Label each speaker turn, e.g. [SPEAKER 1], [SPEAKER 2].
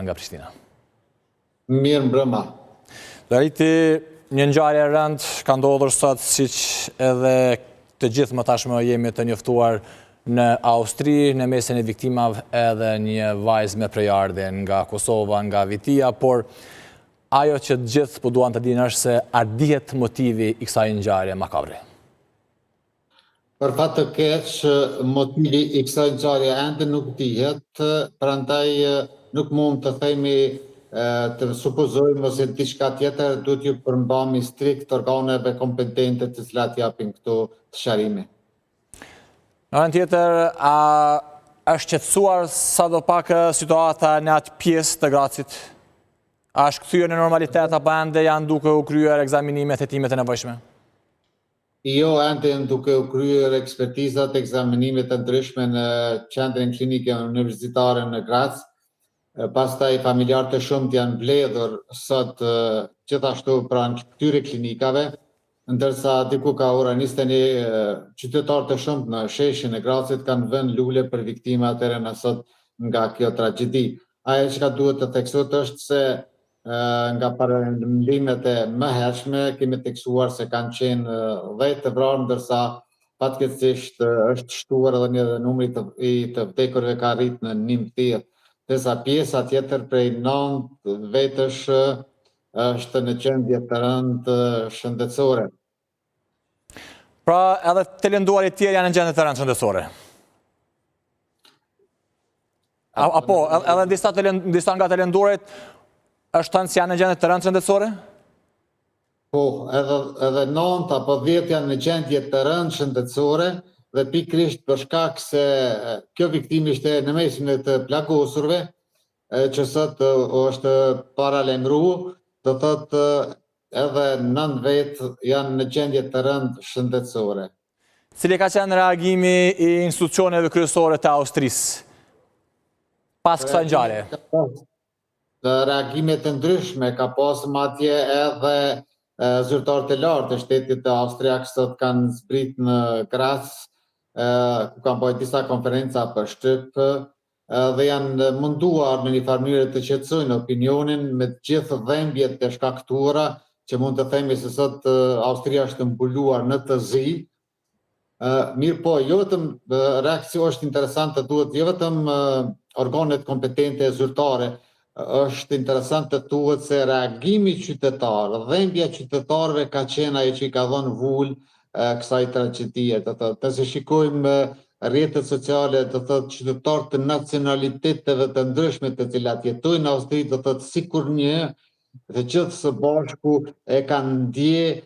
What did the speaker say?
[SPEAKER 1] nga Prishtina.
[SPEAKER 2] Mirë mbrëma.
[SPEAKER 1] Dariti, një ngjarje e rëndë ka ndodhur sot, siç edhe të gjithë më tashmë jemi të njoftuar në Austri, në mesin e viktimave edhe një vajzë me prejardhje nga Kosova, nga Vitia, por ajo që të gjithë po duan të dinë është se a dihet motivi i kësaj ngjarje makabre.
[SPEAKER 2] Për fat të keq, motivi i kësaj ngjarje ende nuk dihet, prandaj nuk mund të themi të supozojmë ose diçka tjetër, duhet ju përmbahemi strikt organeve kompetente të cilat japin këto sharrime.
[SPEAKER 1] Në anën tjetër, a është qetësuar sadopak situata në atë pjesë të Gracit? A është kthyer në normalitet apo ende janë duke u kryer ekzaminimet e hetimet e nevojshme?
[SPEAKER 2] Jo, ende janë duke u kryer ekspertizat, ekzaminimet e ndryshme në qendrën klinike universitare në Grac. Pastaj familjarët e shumt janë mbledhur sot gjithashtu pranë këtyre klinikave, ndërsa diku ka ora 21 qytetarë të shumt në sheshin e Gracit kanë vënë lule për viktimat e rëna sot nga kjo tragjedi. Ajo që duhet të theksohet është se nga paralajmërimet e mëhershme kemi theksuar se kanë qenë 10 të vrarë, ndërsa fatkeqësisht është shtuar edhe një numri i të vdekurve ka arrit në 11. Ndërsa pjesa tjetër prej 9 vetësh është në gjendje të rëndë shëndetësore.
[SPEAKER 1] Pra edhe të lënduarit tjerë janë në gjendje të rëndë shëndetësore? Apo edhe disa nga të lënduarit është thënë se janë në gjendje të rëndë shëndetësore?
[SPEAKER 2] Po, edhe 9 apo 10 janë në gjendje të rëndë shëndetësore, dhe pikërisht për shkak se kjo viktim ishte në mesin e të plagosurve, që sot është paralajmëruar, do thotë edhe 9 vetë janë në gjendje të rëndë shëndetësore.
[SPEAKER 1] Cili ka qenë reagimi i institucioneve kryesore të Austrisë pas kësaj ngjarje?
[SPEAKER 2] Reagime të ndryshme, ka pasur madje edhe zyrtarët e lartë të shtetit të austriak sot kanë zbrit në Graz, ku kanë bërë disa konferenca për shtyp dhe janë munduar në një farë mënyrë të qetësojnë opinionin me të gjithë dhimbjet e shkaktuara, që mund të themi se sot Austria është mbuluar në të zi. Mirë po, jo vetëm reakcioni është interesante, duhet jo vetëm organet kompetente zyrtare, është interesant të thuhet se reagimi qytetar, dhimbja qytetarëve ka qenë ajo që i ka dhënë vull kësaj tragjedie. Nëse shikojmë rrjetet sociale, do thotë qytetarë të nacionaliteteve të ndryshme të cilat jetojnë në Austri, do thotë sikur një të gjithë së bashku e kanë ndje